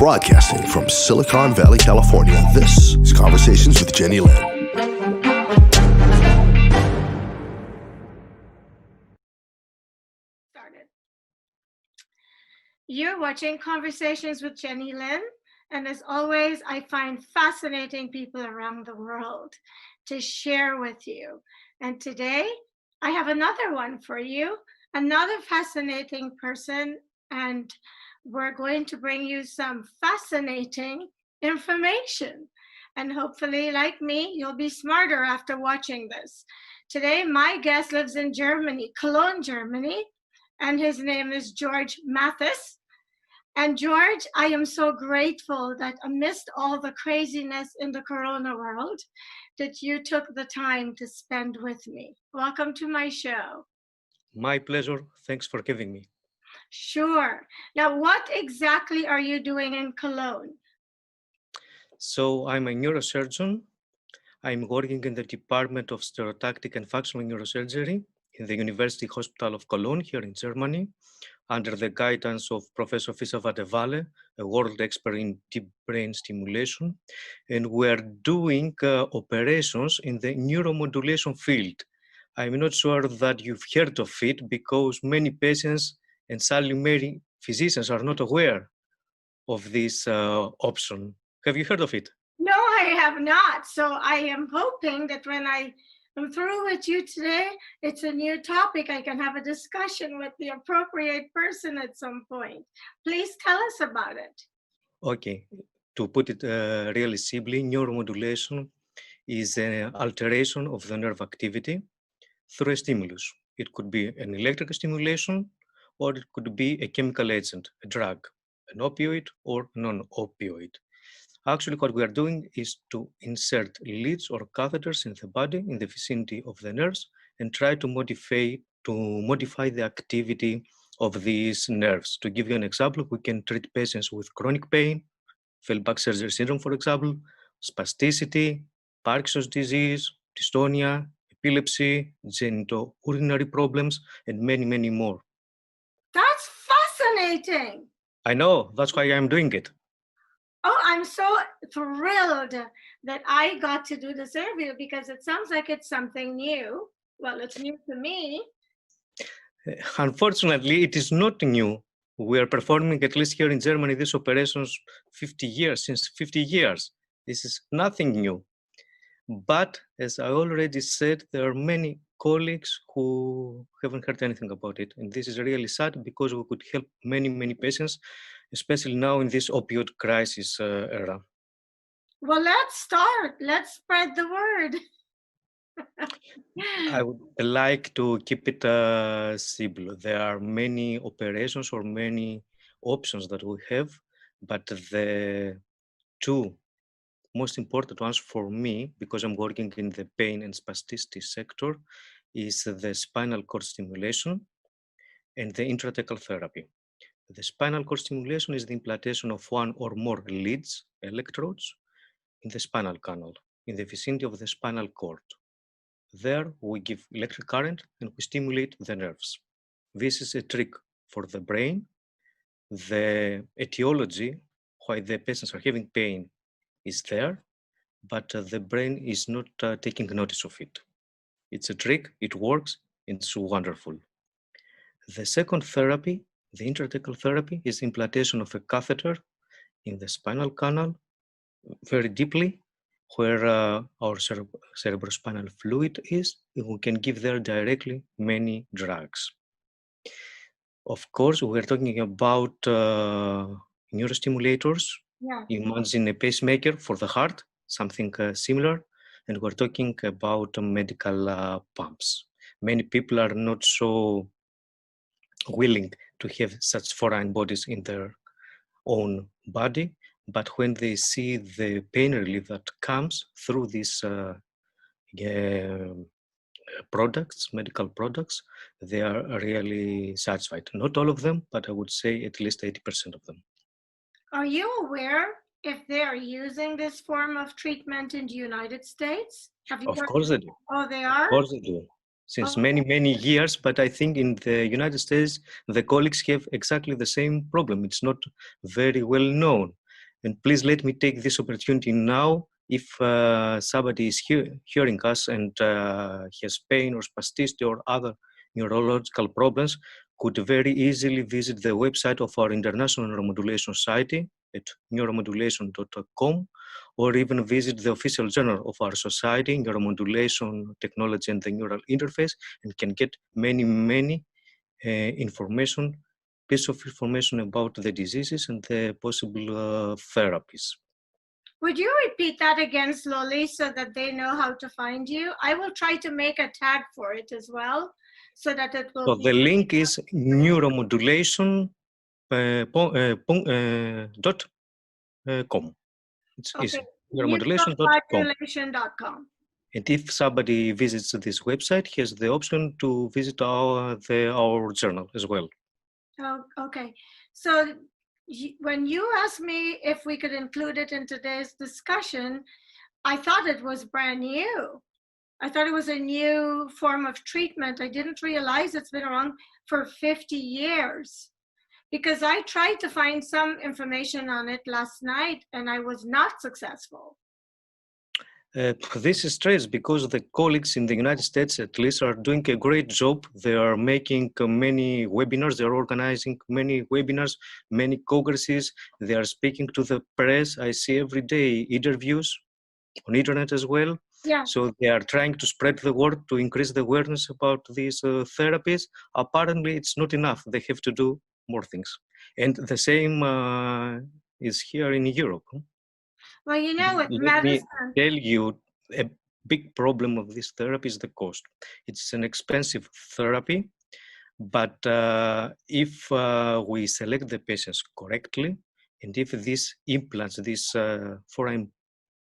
Broadcasting from Silicon Valley, California, this is Conversations with Jennylyn. You're watching Conversations with Jennylyn, and as always, I find fascinating people around the world to share with you. And today, I have another one for you, another fascinating person, and we're going to bring you some fascinating information. And hopefully, like me, you'll be smarter after watching this. Today, my guest lives in Germany, Cologne, Germany, and his name is Georgios Matis. And George, I am so grateful that amidst all the craziness in the corona world, that you took the time to spend with me. Welcome to my show. My pleasure. Thanks for having me. Sure. Now, what exactly are you doing in Cologne? So I'm a neurosurgeon. I'm working in the Department of Stereotactic and Functional Neurosurgery in the University Hospital of Cologne here in Germany, under the guidance of Professor Fischer Vadevalle, a world expert in deep brain stimulation. And we're doing operations in the neuromodulation field. I'm not sure that you've heard of it because many patients and sadly many physicians are not aware of this option. Have you heard of it? No, I have not. So I am hoping that when I am through with you today, it's a new topic. I can have a discussion with the appropriate person at some point. Please tell us about it. Okay, to put it really simply, neuromodulation is an alteration of the nerve activity through a stimulus. It could be an electrical stimulation, or it could be a chemical agent, a drug, an opioid or non-opioid. Actually, what we are doing is to insert leads or catheters in the body, in the vicinity of the nerves, and try to modify the activity of these nerves. To give you an example, we can treat patients with chronic pain, failed back surgery syndrome, for example, spasticity, Parkinson's disease, dystonia, epilepsy, genitourinary problems, and many, many more. That's fascinating. I know, that's why I'm doing it. Oh, I'm so thrilled that I got to do this interview because it sounds like it's something new. Well, it's new to me. Unfortunately, it is not new. We are performing, at least here in Germany, these operations since 50 years. This is nothing new. But as I already said, there are many colleagues who haven't heard anything about it. And this is really sad because we could help many, many patients, especially now in this opioid crisis era. Well, let's start. Let's spread the word. I would like to keep it simple. There are many operations or many options that we have, but the two most important ones for me, because I'm working in the pain and spasticity sector, is the spinal cord stimulation and the intrathecal therapy. The spinal cord stimulation is the implantation of one or more leads, electrodes, in the spinal canal, in the vicinity of the spinal cord. There, we give electric current and we stimulate the nerves. This is a trick for the brain. The etiology, why the patients are having pain, is there, but the brain is not taking notice of it. It's a trick, it works, it's wonderful. The second therapy, the intrathecal therapy, is the implantation of a catheter in the spinal canal very deeply, where our cerebrospinal fluid is, we can give there directly many drugs. Of course, we're talking about neurostimulators. Yeah. Imagine a pacemaker for the heart, something similar, and we're talking about medical pumps. Many people are not so willing to have such foreign bodies in their own body, but when they see the pain relief that comes through these products, medical products, they are really satisfied. Not all of them, but I would say at least 80% of them. Are you aware if they are using this form of treatment in the United States? Of course they do. Oh, they are? Of course they do. Since many, many years, but I think in the United States, the colleagues have exactly the same problem. It's not very well known. And please let me take this opportunity now. If somebody is hearing us and has pain or spasticity or other neurological problems, could very easily visit the website of our International Neuromodulation Society at neuromodulation.com, or even visit the official journal of our society, Neuromodulation Technology and the Neural Interface, and can get many information, piece of information about the diseases and the possible therapies. Would you repeat that again slowly so that they know how to find you? I will try to make a tag for it as well, so that it will So be... the link is neuromodulation.com. It's Okay. easy. Neuromodulation.com. Neuromodulation.com. And if somebody visits this website, he has the option to visit our journal as well. Oh, okay. So when you asked me if we could include it in today's discussion, I thought it was brand new. I thought it was a new form of treatment. I didn't realize it's been around for 50 years, because I tried to find some information on it last night and I was not successful. This is strange because the colleagues in the United States, at least, are doing a great job. They are making many webinars. They are organizing many webinars, many congresses. They are speaking to the press. I see every day interviews on internet as well. Yeah. So they are trying to spread the word to increase the awareness about these therapies. Apparently, it's not enough. They have to do more things. And the same is here in Europe. Well, you know, with Let me medicine, tell you, a big problem of this therapy is the cost. It's an expensive therapy, but if we select the patients correctly, and if these implants, these foreign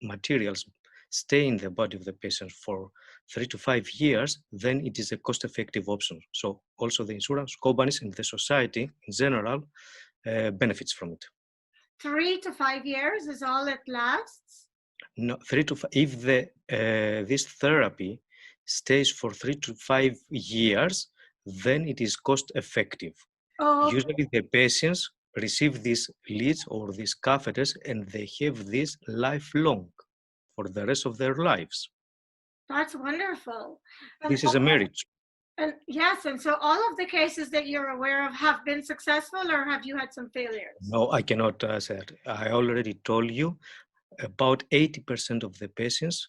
materials stay in the body of the patient for 3 to 5 years, then it is a cost-effective option. So also the insurance companies and the society in general benefits from it. 3 to 5 years is all it lasts? No, 3 to 5. If this therapy stays for 3 to 5 years, then it is cost-effective. Oh, okay. Usually, the patients receive these leads or these catheters, and they have this lifelong for the rest of their lives. That's wonderful. This is a marriage. And yes, and so all of the cases that you're aware of have been successful, or have you had some failures? No, I cannot say that. I already told you about 80% of the patients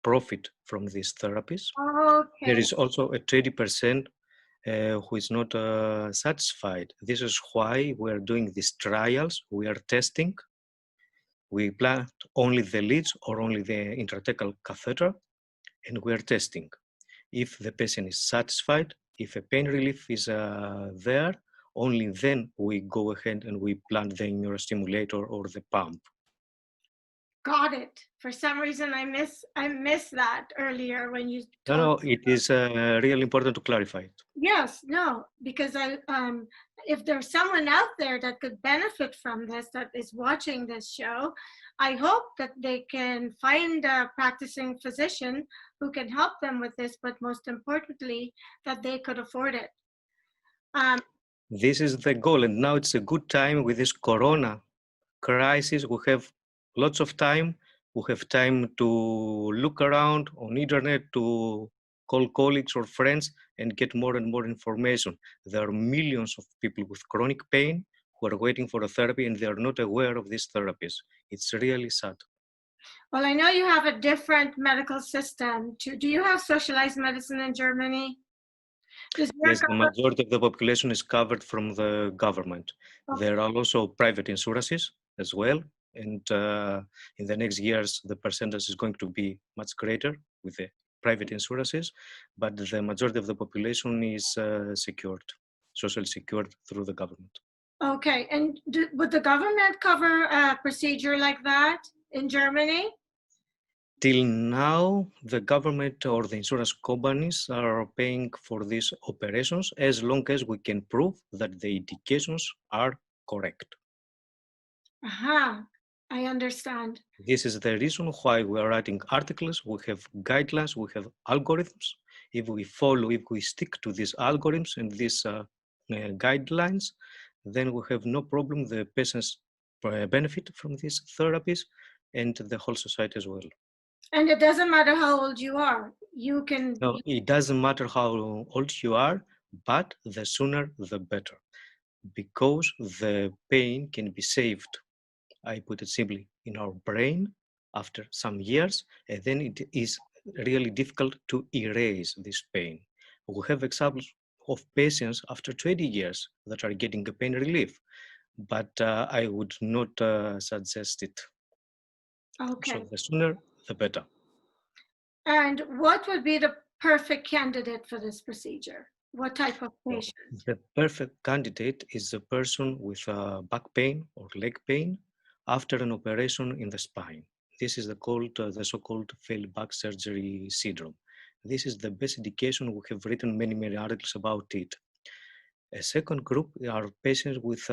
profit from these therapies. Okay. There is also a 20% who is not satisfied. This is why we're doing these trials. We are testing. We plant only the leads or only the intrathecal catheter, and we are testing. If the patient is satisfied, if a pain relief is there, only then we go ahead and we plant the neurostimulator or the pump. Got it. For some reason, I missed that earlier when you told. No, it is really important to clarify it. Yes, no, because if there's someone out there that could benefit from this, that is watching this show, I hope that they can find a practicing physician who can help them with this, but most importantly, that they could afford it. This is the goal, and now it's a good time with this corona crisis. We have lots of time. We have time to look around on internet, to call colleagues or friends and get more and more information. There are millions of people with chronic pain who are waiting for a therapy and they are not aware of these therapies. It's really sad. Well, I know you have a different medical system too. Do you have socialized medicine in Germany? Yes, the majority of the population is covered from the government. Okay. There are also private insurances as well. And in the next years, the percentage is going to be much greater with the private insurances, but the majority of the population is secured, socially secured through the government. Okay, and would the government cover a procedure like that in Germany? Till now, the government or the insurance companies are paying for these operations as long as we can prove that the indications are correct. Aha, I understand. This is the reason why we are writing articles. We have guidelines, we have algorithms. If we follow, if we stick to these algorithms and these guidelines, then we have no problem. The patients benefit from these therapies, and the whole society as well. And it doesn't matter how old you are. You can. No, it doesn't matter how old you are, but the sooner the better, because the pain can be saved, I put it simply, in our brain after some years, and then it is really difficult to erase this pain. We have examples of patients after 20 years that are getting a pain relief, but I would not suggest it. Okay. So the sooner, the better. And what would be the perfect candidate for this procedure? What type of patient? The perfect candidate is a person with back pain or leg pain after an operation in the spine. This is the so-called failed back surgery syndrome. This is the best indication. We have written many articles about it. A second group are patients with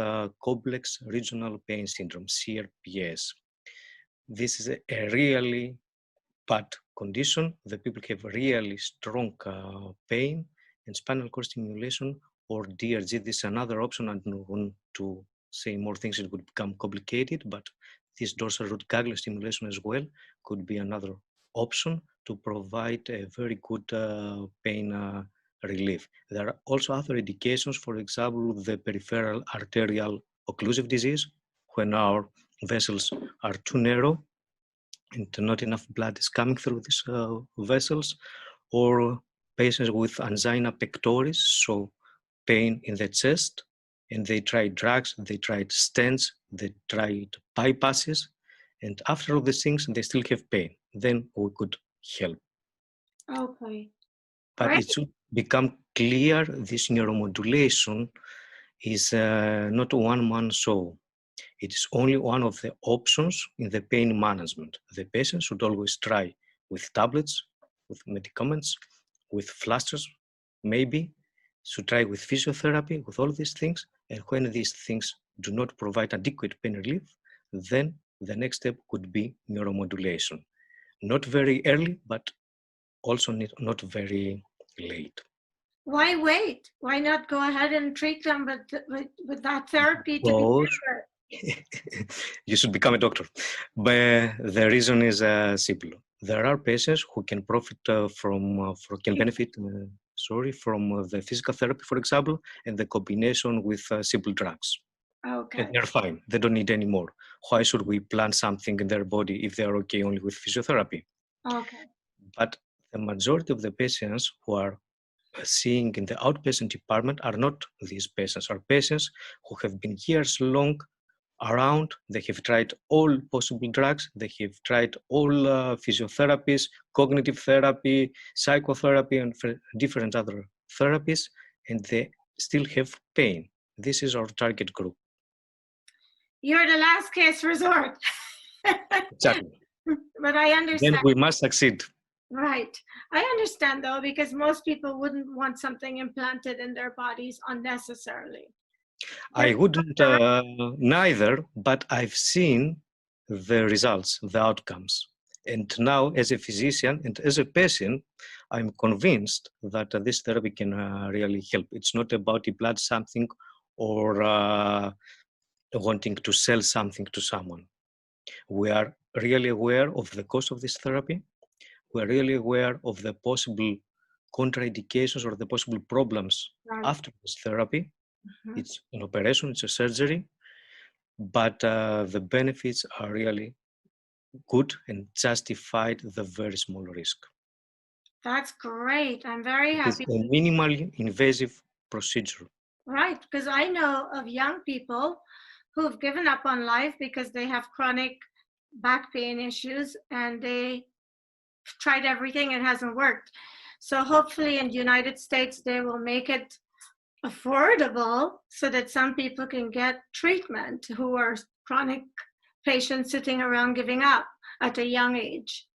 complex regional pain syndrome, CRPS. This is a really bad condition. The people have really strong pain, and spinal cord stimulation or DRG. This is another option. I don't want to say more things, it would become complicated, but this dorsal root ganglion stimulation as well could be another option to provide a very good pain relief. There are also other indications, for example, the peripheral arterial occlusive disease, when our vessels are too narrow and not enough blood is coming through these vessels, or patients with angina pectoris, so pain in the chest, and they tried drugs, they tried stents, they tried bypasses, and after all these things, they still have pain. Then we could help. Okay. But Great. it should become clear this neuromodulation is not a one-man show. It is only one of the options in the pain management. The patient should always try with tablets, with medicaments, with plasters, maybe, should try with physiotherapy, with all these things. And when these things do not provide adequate pain relief, then the next step could be neuromodulation. Not very early, but also not very late. Why wait? Why not go ahead and treat them with that therapy to be better? You should become a doctor. But the reason is simple. There are patients who can profit can benefit from the physical therapy, for example, and the combination with simple drugs. Okay. And they're fine. They don't need any more. Why should we plant something in their body if they're okay only with physiotherapy? Okay. But the majority of the patients who are seeing in the outpatient department are not these patients, are patients who have been years long around. They have tried all possible drugs, they have tried all physiotherapies, cognitive therapy, psychotherapy, and different other therapies, and they still have pain. This is our target group. You're the last case resort. Exactly. But I understand. Then we must succeed. Right. I understand though, because most people wouldn't want something implanted in their bodies unnecessarily. I wouldn't neither, but I've seen the results, the outcomes. And now, as a physician and as a patient, I'm convinced that this therapy can really help. It's not about implant something or wanting to sell something to someone. We are really aware of the cost of this therapy. We are really aware of the possible contraindications or the possible problems after this therapy. Mm-hmm. It's an operation, it's a surgery, but the benefits are really good and justified the very small risk. That's great. I'm very happy. It's a minimally invasive procedure. Right, because I know of young people who've given up on life because they have chronic back pain issues and they tried everything and it hasn't worked. So hopefully in the United States, they will make it affordable so that some people can get treatment who are chronic patients sitting around giving up at a young age.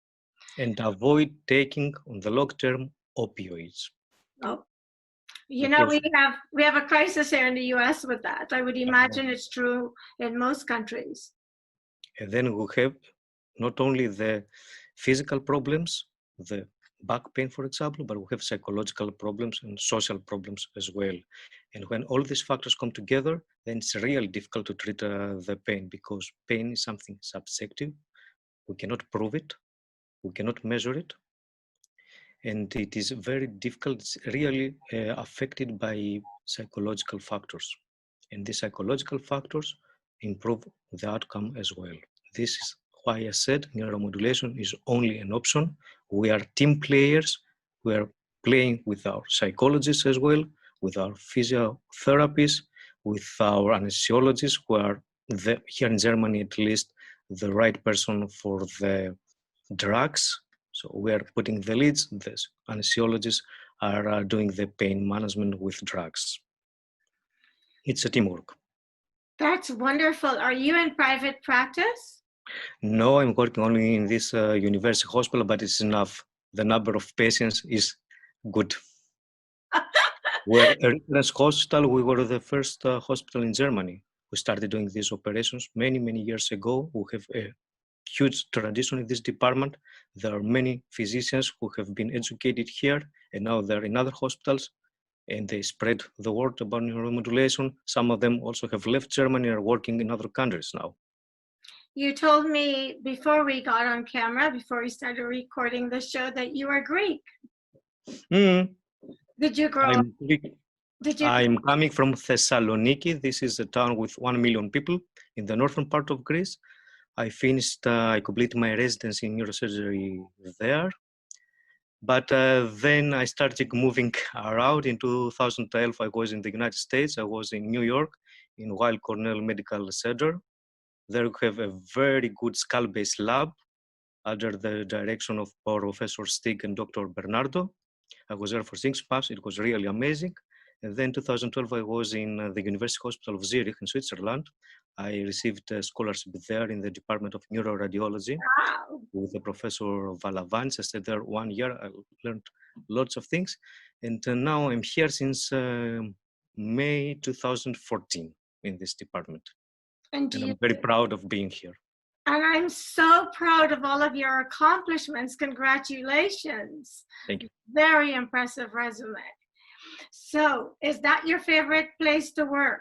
And avoid taking on the long term opioids. Oh, you know, we have a crisis here in the US with that. I would imagine it's true in most countries. And then we have not only the physical problems, the back pain, for example, but we have psychological problems and social problems as well. And when all these factors come together, then it's really difficult to treat the pain, because pain is something subjective. We cannot prove it, we cannot measure it, and it is very difficult. It's really affected by psychological factors, and these psychological factors improve the outcome as well. This is why I said neuromodulation is only an option. We are team players. We are playing with our psychologists as well, with our physiotherapists, with our anesthesiologists, who are here in Germany at least the right person for the drugs. So we are putting the leads. The anesthesiologists are doing the pain management with drugs. It's a teamwork. That's wonderful. Are you in private practice? No, I'm working only in this university hospital, but it's enough. The number of patients is good. We're a reference hospital. We were the first hospital in Germany. We started doing these operations many, many years ago. We have a huge tradition in this department. There are many physicians who have been educated here, and now they're in other hospitals, and they spread the word about neuromodulation. Some of them also have left Germany and are working in other countries now. You told me before we got on camera, before we started recording the show, that you are Greek. Did you grow up? I'm coming from Thessaloniki. This is a town with 1 million people in the northern part of Greece. I completed my residency in neurosurgery there. But then I started moving around. In 2012, I was in the United States. I was in New York, in Weill Cornell Medical Center. There we have a very good skull-based lab under the direction of Professor Stig and Dr. Bernardo. I was there for 6 months. It was really amazing. And then 2012, I was in the University Hospital of Zurich in Switzerland. I received a scholarship there in the Department of Neuroradiology. Wow. With the Professor Valavans. I stayed there 1 year. I learned lots of things. And now I'm here since May 2014 in this department. And I'm very proud of being here. And I'm so proud of all of your accomplishments. Congratulations. Thank you. Very impressive resume. So, is that your favorite place to work?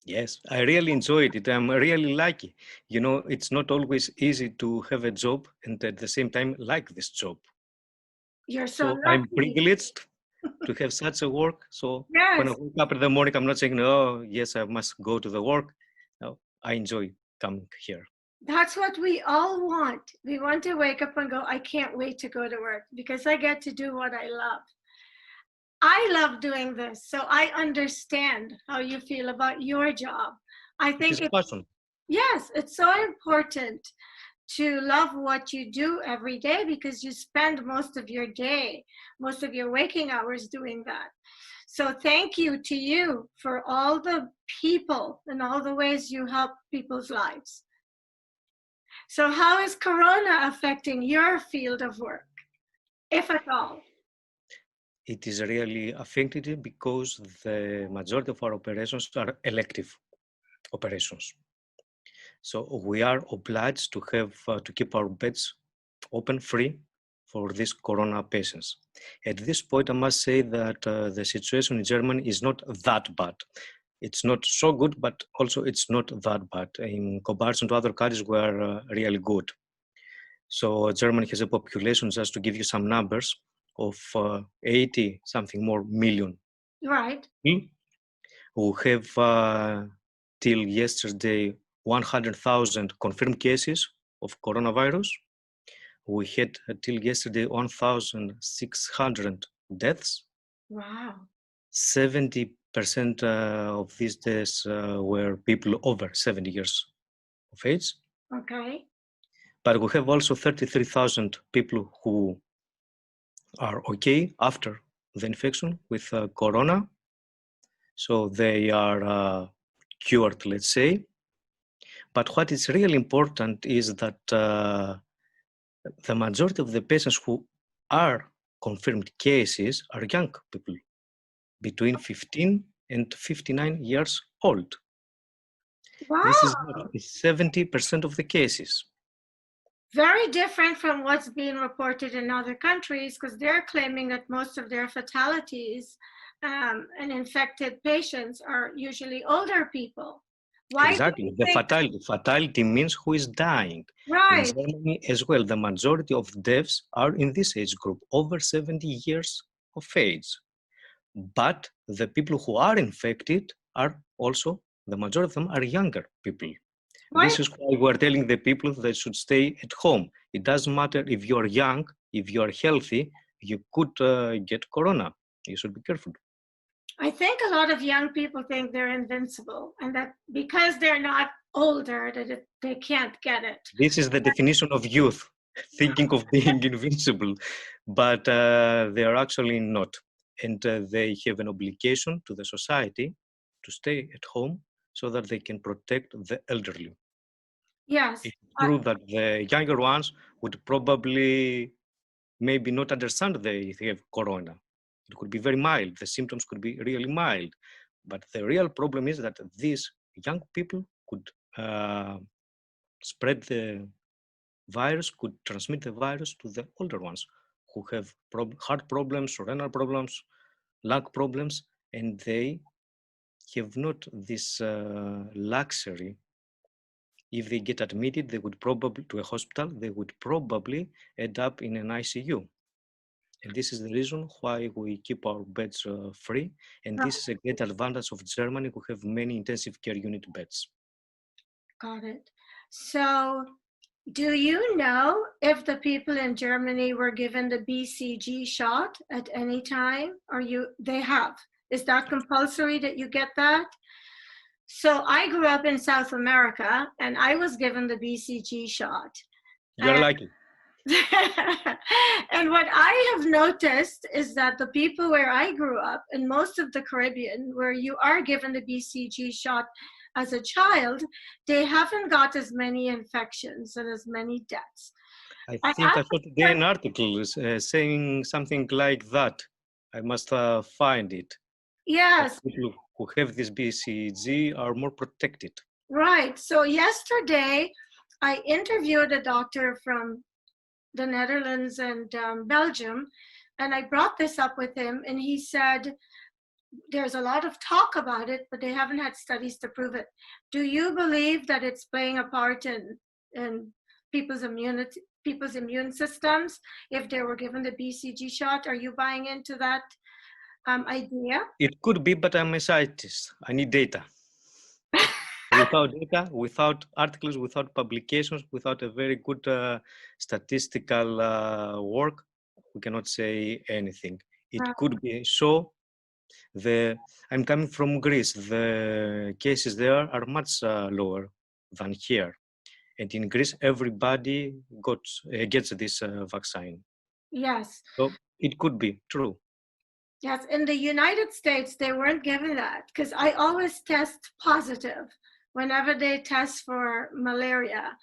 Yes, I really enjoyed it. I'm really lucky. You know, it's not always easy to have a job and at the same time like this job. You're so lucky. I'm privileged to have such a work. So yes. When I wake up in the morning, I'm not saying, oh, yes, I must go to the work. No, I enjoy coming here. That's what we all want. We want to wake up and go, I can't wait to go to work because I get to do what I love. I love doing this, so I understand how you feel about your job. I think it's passion. Yes, it's so important to love what you do every day because you spend most of your day, most of your waking hours doing that. So thank you to you for all the people and all the ways you help people's lives. So how is Corona affecting your field of work, if at all? It is really affected because the majority of our operations are elective operations. So we are obliged to have to keep our beds open, free for these Corona patients. At this point, I must say that the situation in Germany is not that bad. It's not so good, but also it's not that bad. In comparison to other countries, we are really good. So Germany has a population, just to give you some numbers, of 80 something more million. Right. We have till yesterday 100,000 confirmed cases of coronavirus. We had till yesterday 1,600 deaths. Wow. 70% of these deaths were people over 70 years of age. Okay. But we have also 33,000 people who are okay after the infection with corona. So they are cured, let's say. But what is really important is that the majority of the patients who are confirmed cases are young people, between 15 and 59 years old. Wow. This is 70% of the cases. Very different from what's being reported in other countries, because they're claiming that most of their fatalities and infected patients are usually older people. Why do Exactly. you The think? fatality means who is dying. In Right, Germany as well, the majority of deaths are in this age group, over 70 years of age. But the people who are infected are also, the majority of them are younger people. why? This is why we're telling the people they should stay at home. It doesn't matter if you're young, if you're healthy, you could get corona. You should be careful. I think a lot of young people think they're invincible, and that because they're not older, that they can't get it. This is the definition of youth, thinking of being invincible, but they are actually not. And they have an obligation to the society to stay at home so that they can protect the elderly. Yes, It's true that the younger ones would probably maybe not understand they have corona. It could be very mild. The symptoms could be really mild. But the real problem is that these young people could spread the virus, could transmit the virus to the older ones who have heart problems, renal problems, lung problems, and they have not this luxury. If they get admitted, they would probably to a hospital, they would probably end up in an ICU. And this is the reason why we keep our beds free. And this is a great advantage of Germany, who have many intensive care unit beds. got it. So, do you know if the people in Germany were given the BCG shot at any time? Or they have? Is that compulsory that you get that? So I grew up in South America and I was given the BCG shot. You're lucky. And what I have noticed is that the people where I grew up, in most of the Caribbean, where you are given the BCG shot as a child, they haven't got as many infections and as many deaths. I I think I asked saw today an article saying something like that. I must find it. That yes, people who have this BCG are more protected. right. So yesterday, I interviewed a doctor from the Netherlands and Belgium, and I brought this up with him, and he said, there's a lot of talk about it, but they haven't had studies to prove it. Do you believe that it's playing a part in people's immune systems if they were given the BCG shot? Are you buying into that idea? It could be, but I'm a scientist. I need data. Without data, without articles, without publications, without a very good statistical work, we cannot say anything. It could be so. I'm coming from Greece. The cases there are much lower than here. And in Greece, everybody gets this vaccine. Yes. So it could be true. Yes, in the United States, they weren't given that because I always test positive whenever they test for malaria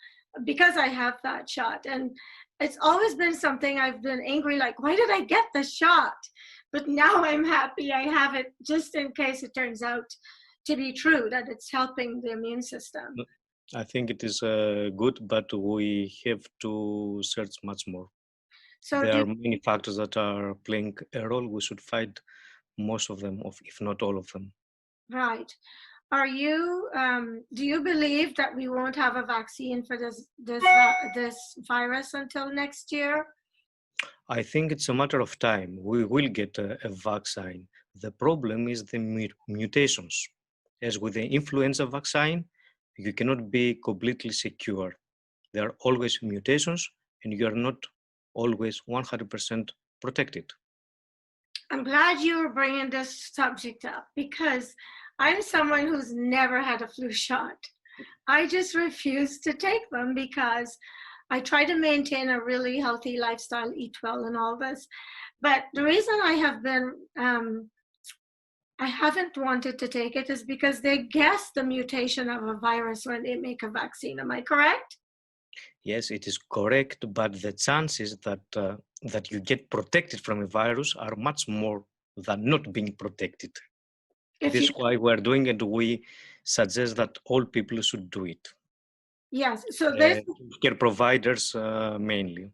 because I have that shot. And it's always been something I've been angry, like, why did I get the shot? But now I'm happy I have it just in case it turns out to be true that it's helping the immune system. I think it is good, but we have to search much more. So There are many factors that are playing a role. We should find most of them, if not all of them. right. Do you believe that we won't have a vaccine for this virus until next year? I think it's a matter of time. We will get a vaccine. The problem is the mutations. As with the influenza vaccine, you cannot be completely secure. There are always mutations, and you are not always 100% protected. I'm glad you were bringing this subject up because I'm someone who's never had a flu shot. I just refuse to take them because I try to maintain a really healthy lifestyle, eat well, and all this. But the reason I haven't wanted to take it is because they guess the mutation of a virus when they make a vaccine. Am I correct? Yes, it is correct, but the chances that you get protected from a virus are much more than not being protected. This is why we're doing it. We suggest that all people should do it. Yes. So this care providers mainly.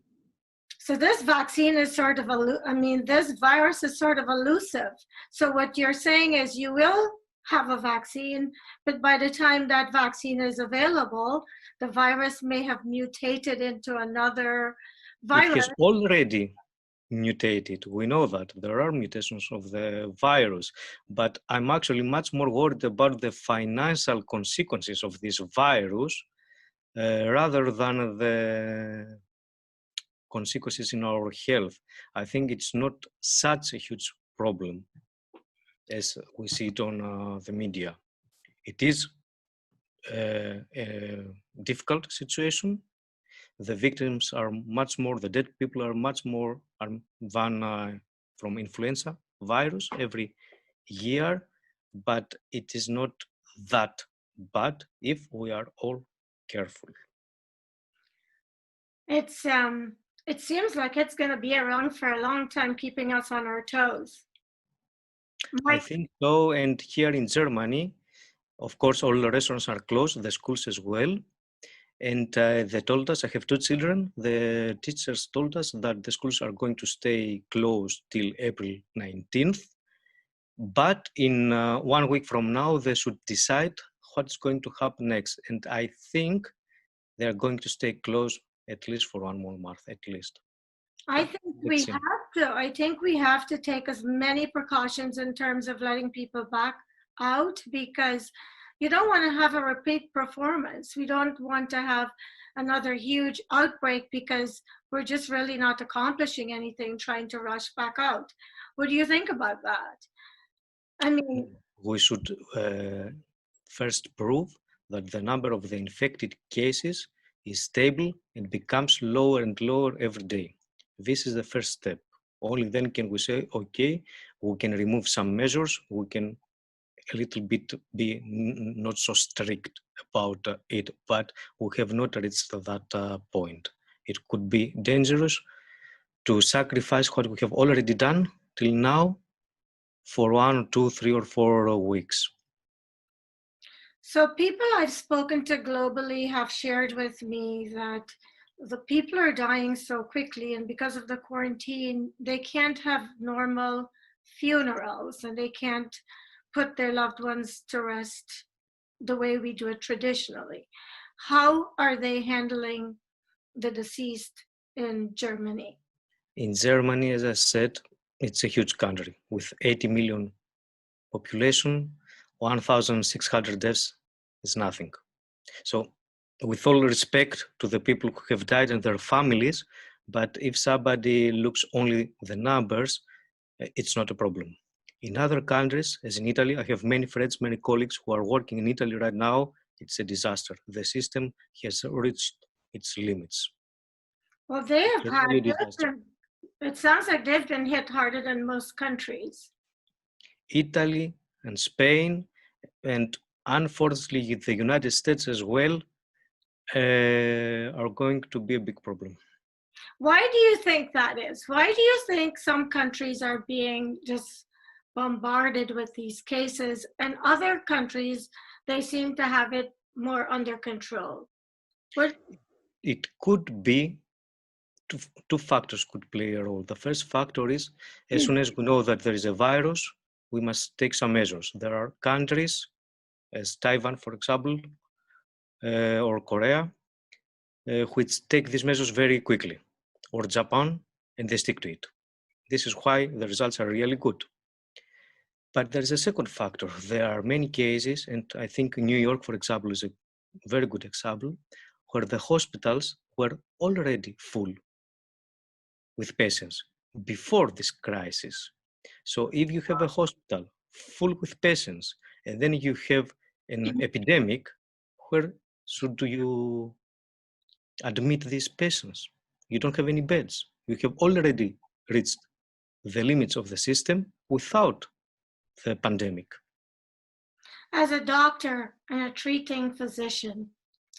So this vaccine is sort of, this virus is sort of elusive. So what you're saying is you will have a vaccine, but by the time that vaccine is available, the virus may have mutated into another virus. It has already mutated. We know that there are mutations of the virus, but I'm actually much more worried about the financial consequences of this virus rather than the consequences in our health. I think it's not such a huge problem as we see it on the media. It is a difficult situation. The victims are much more, the dead people are much more than from influenza virus every year, but it is not that bad if we are all careful. It seems like it's going to be around for a long time, keeping us on our toes. I think so, and here in Germany, of course, all the restaurants are closed, the schools as well. And they told us, I have 2 children, the teachers told us that the schools are going to stay closed till April 19th. But in 1 week from now, they should decide what's going to happen next. And I think they're going to stay closed at least for 1 more month, at least. I think we have to take as many precautions in terms of letting people back out, because you don't want to have a repeat performance. We don't want to have another huge outbreak because we're just really not accomplishing anything trying to rush back out. What do you think about that? I mean, we should first prove that the number of the infected cases is stable and becomes lower and lower every day. This is the first step. Only then can we say, okay, we can remove some measures, we can a little bit be not so strict about it, but we have not reached that point. It could be dangerous to sacrifice what we have already done till now for 1, 2, 3, or 4 weeks. So people I've spoken to globally have shared with me that the people are dying so quickly, and because of the quarantine, they can't have normal funerals and they can't put their loved ones to rest the way we do it traditionally. How are they handling the deceased in Germany? In Germany, as I said, it's a huge country with 80 million population. 1,600 deaths is nothing. So with all respect to the people who have died and their families, but if somebody looks only the numbers, it's not a problem. In other countries, as in Italy, I have many friends, many colleagues who are working in Italy right now. It's a disaster. The system has reached its limits. Well, they have it sounds like they've been hit harder than most countries. Italy and Spain, and unfortunately the United States as well, are going to be a big problem. Why do you think that is? Why do you think some countries are being just bombarded with these cases, and other countries, they seem to have it more under control? It could be two factors could play a role. The first factor is, as soon as we know that there is a virus, we must take some measures. There are countries, as Taiwan, for example, or Korea, which take these measures very quickly, or Japan, and they stick to it. This is why the results are really good. But there is a second factor. There are many cases, and I think New York, for example, is a very good example, where the hospitals were already full with patients before this crisis. So if you have a hospital full with patients, and then you have an epidemic, where should you admit these patients? You don't have any beds. You have already reached the limits of the system without the pandemic. As a doctor and a treating physician,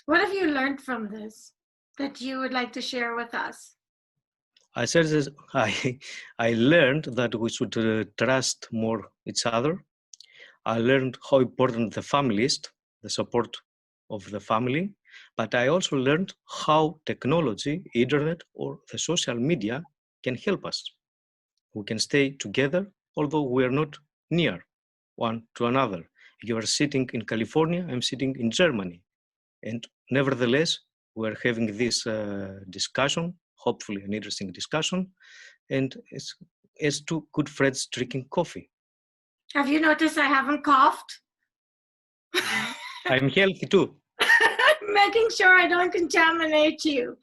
what have you learned from this that you would like to share with us? I said this, I learned that we should trust more each other. I learned how important the family is, the support of the family, but I also learned how technology, internet, or the social media can help us. We can stay together, although we are not near one to another. You are sitting in California, I'm sitting in Germany. And nevertheless, we're having this discussion, hopefully an interesting discussion, and it's as two good friends drinking coffee. Have you noticed I haven't coughed? I'm healthy too. Making sure I don't contaminate you.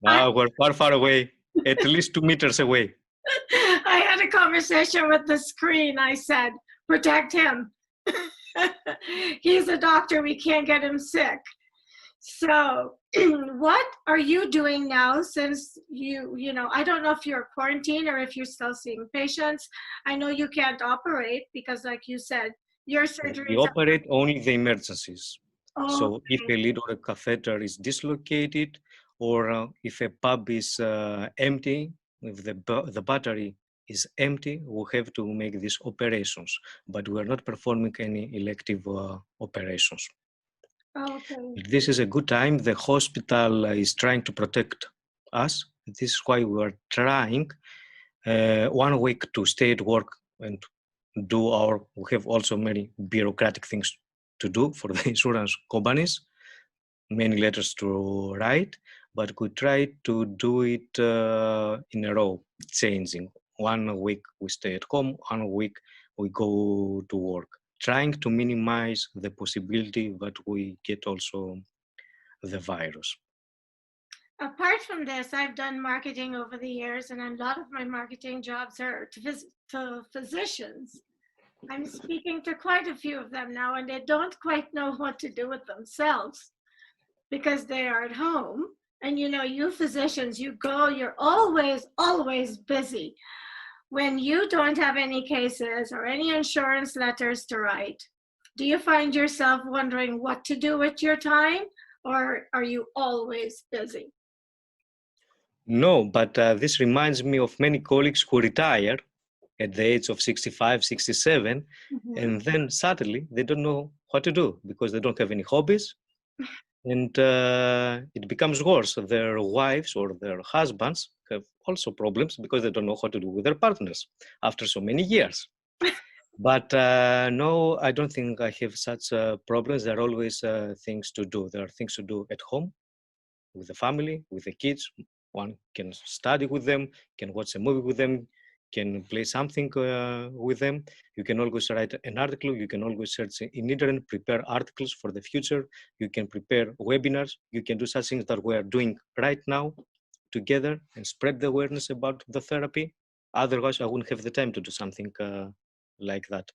Now we're far, far away, at least 2 meters away. I had a conversation with the screen. I said, protect him. He's a doctor. We can't get him sick. So what are you doing now since I don't know if you're quarantined or if you're still seeing patients. I know you can't operate because like you said, your surgery. We operate only the emergencies. Oh, so if a lid or a catheter is dislocated, or if a pump is empty, if the battery is empty, we have to make these operations, but we are not performing any elective operations. okay. This is a good time. The hospital is trying to protect us. This is why we are trying 1 week to stay at work and we have also many bureaucratic things to do for the insurance companies, many letters to write, but we try to do it in a row, changing. 1 week we stay at home, 1 week we go to work, trying to minimize the possibility that we get also the virus. Apart from this, I've done marketing over the years, and a lot of my marketing jobs are to physicians. I'm speaking to quite a few of them now, and they don't quite know what to do with themselves because they are at home. And you physicians, you're always busy. When you don't have any cases or any insurance letters to write, do you find yourself wondering what to do with your time, or are you always busy? No, but this reminds me of many colleagues who retire at the age of 65, 67, and then suddenly they don't know what to do because they don't have any hobbies. And it becomes worse. Their wives or their husbands have also problems because they don't know what to do with their partners after so many years. But no, I don't think I have such problems. There are always things to do. There are things to do at home, with the family, with the kids. One can study with them, can watch a movie with them, can play something with them. You can always write an article. You can always search in internet, prepare articles for the future. You can prepare webinars. You can do such things that we are doing right now together and spread the awareness about the therapy. Otherwise, I wouldn't have the time to do something like that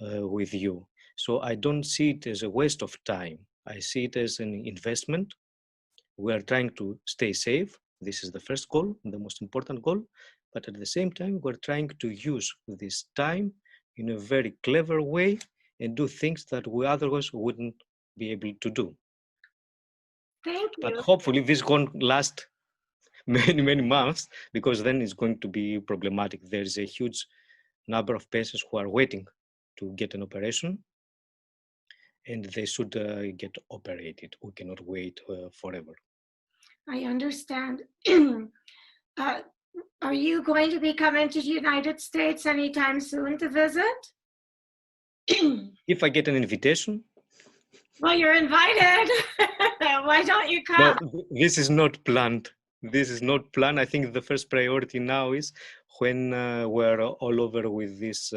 with you. So I don't see it as a waste of time. I see it as an investment. We are trying to stay safe. This is the first goal, the most important goal. But at the same time, we're trying to use this time in a very clever way and do things that we otherwise wouldn't be able to do. Thank you. But hopefully this won't last many, many months, because then it's going to be problematic. There is a huge number of patients who are waiting to get an operation, and they should get operated. We cannot wait forever. I understand. Are you going to be coming to the United States anytime soon to visit? If I get an invitation. Well, you're invited. Why don't you come? No, this is not planned. This is not planned. I think the first priority now is when we're all over with this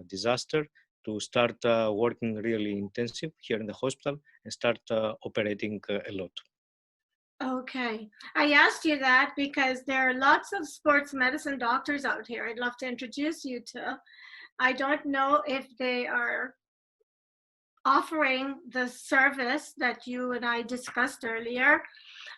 disaster, to start working really intensive here in the hospital and start operating a lot. Okay. I asked you that because there are lots of sports medicine doctors out here I'd love to introduce you to. I don't know if they are offering the service that you and I discussed earlier.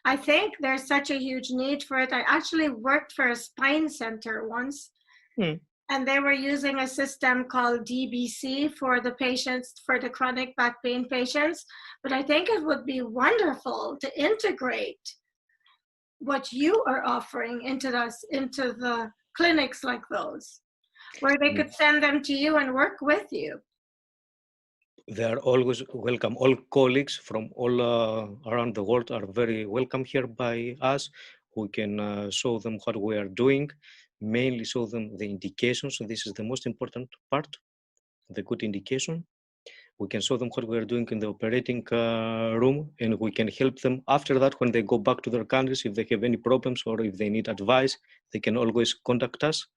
I think there's such a huge need for it. I actually worked for a spine center once, and they were using a system called DBC for the patients, for the chronic back pain patients. But I think it would be wonderful to integrate what you are offering into the clinics like those, where they could send them to you and work with you. They are always welcome. All colleagues from all around the world are very welcome here by us. We can show them what we are doing, mainly show them the indications. So this is the most important part, the good indication. We can show them what we are doing in the operating room, and we can help them after that when they go back to their countries. If they have any problems or if they need advice, they can always contact us,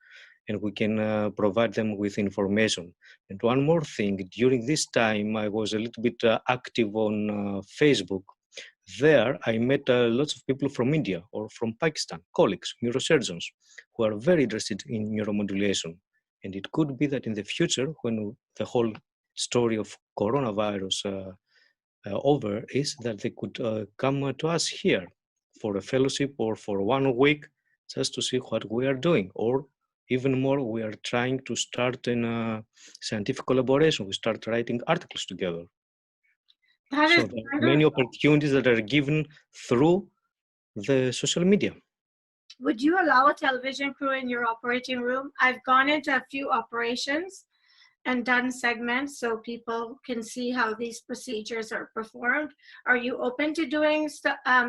and we can provide them with information. And one more thing, during this time, I was a little bit active on Facebook. There, I met lots of people from India or from Pakistan, colleagues, neurosurgeons, who are very interested in neuromodulation. And it could be that in the future, when the whole story of coronavirus over is, that they could come to us here for a fellowship or for 1 week just to see what we are doing. Or even more, we are trying to start in a scientific collaboration. We start writing articles together. That So is there are many opportunities that are given through the social media. Would you allow a television crew in your operating room? I've gone into a few operations and done segments so people can see how these procedures are performed. Are you open to doing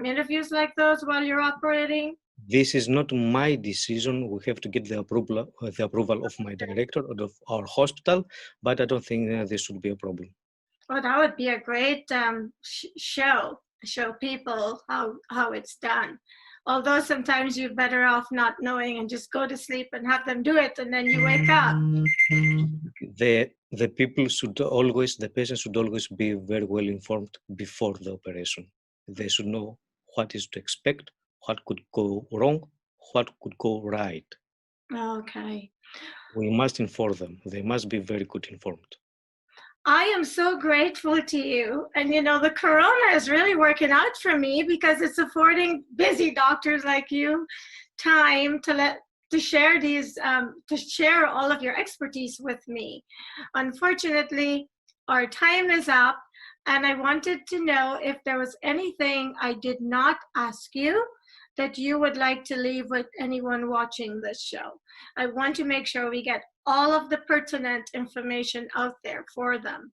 interviews like those while you're operating? This is not my decision. We have to get the approval of my director or of our hospital, but I don't think this should be a problem. Oh, that would be a great show people how it's done. Although sometimes you're better off not knowing and just go to sleep and have them do it, and then you wake up. The people should always, the patient should always be very well informed before the operation. They should know what is to expect, what could go wrong, what could go right. Okay. We must inform them. They must be very good informed. I am so grateful to you. And you know, the corona is really working out for me because it's affording busy doctors like you time to share to share all of your expertise with me. Unfortunately, our time is up, and I wanted to know if there was anything I did not ask you that you would like to leave with anyone watching this show. I want to make sure we get all of the pertinent information out there for them.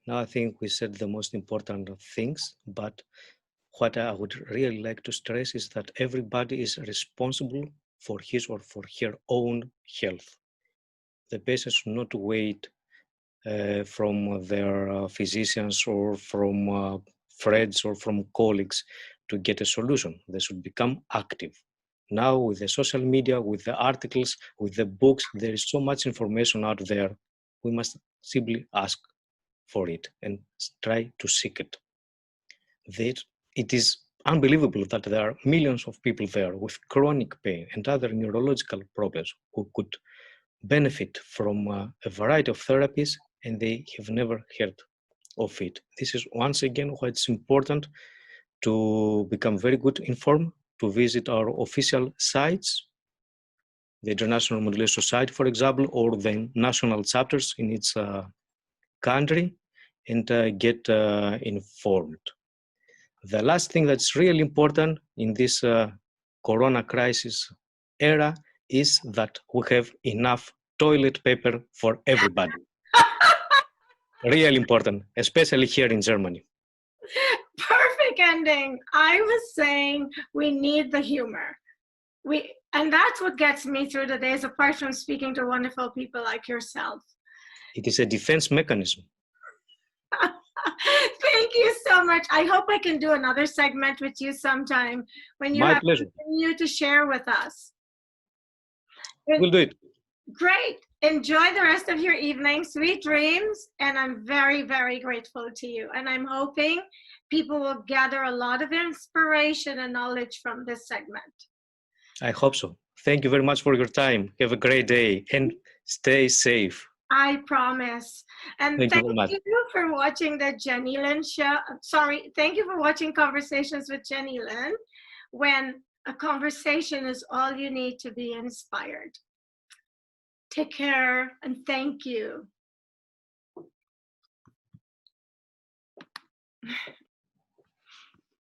Now, I think we said the most important things, but what I would really like to stress is that everybody is responsible for his or for her own health. The patient should not wait from their physicians or from friends or from colleagues to get a solution. They should become active. Now, with the social media, with the articles, with the books, there is so much information out there. We must simply ask for it and try to seek it. It is unbelievable that there are millions of people there with chronic pain and other neurological problems who could benefit from a variety of therapies, and they have never heard of it. This is once again why it's important to become very good informed, to visit our official sites, the International Modulation Society, for example, or the national chapters in its country, and get informed. The last thing that's really important in this corona crisis era is that we have enough toilet paper for everybody. Really important, especially here in Germany. Perfect ending. I was saying we need the humor. And that's what gets me through the days, apart from speaking to wonderful people like yourself. It is a defense mechanism. Thank you so much. I hope I can do another segment with you sometime when you have something new to share with us. We'll do it. Great. Enjoy the rest of your evening. Sweet dreams. And I'm very, very grateful to you. And I'm hoping people will gather a lot of inspiration and knowledge from this segment. I hope so. Thank you very much for your time. Have a great day and stay safe. I promise. And thank you for watching the Jennylyn show. Sorry, thank you for watching Conversations with Jennylyn, when a conversation is all you need to be inspired. Take care and thank you.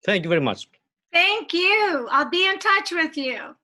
Thank you very much. Thank you. I'll be in touch with you.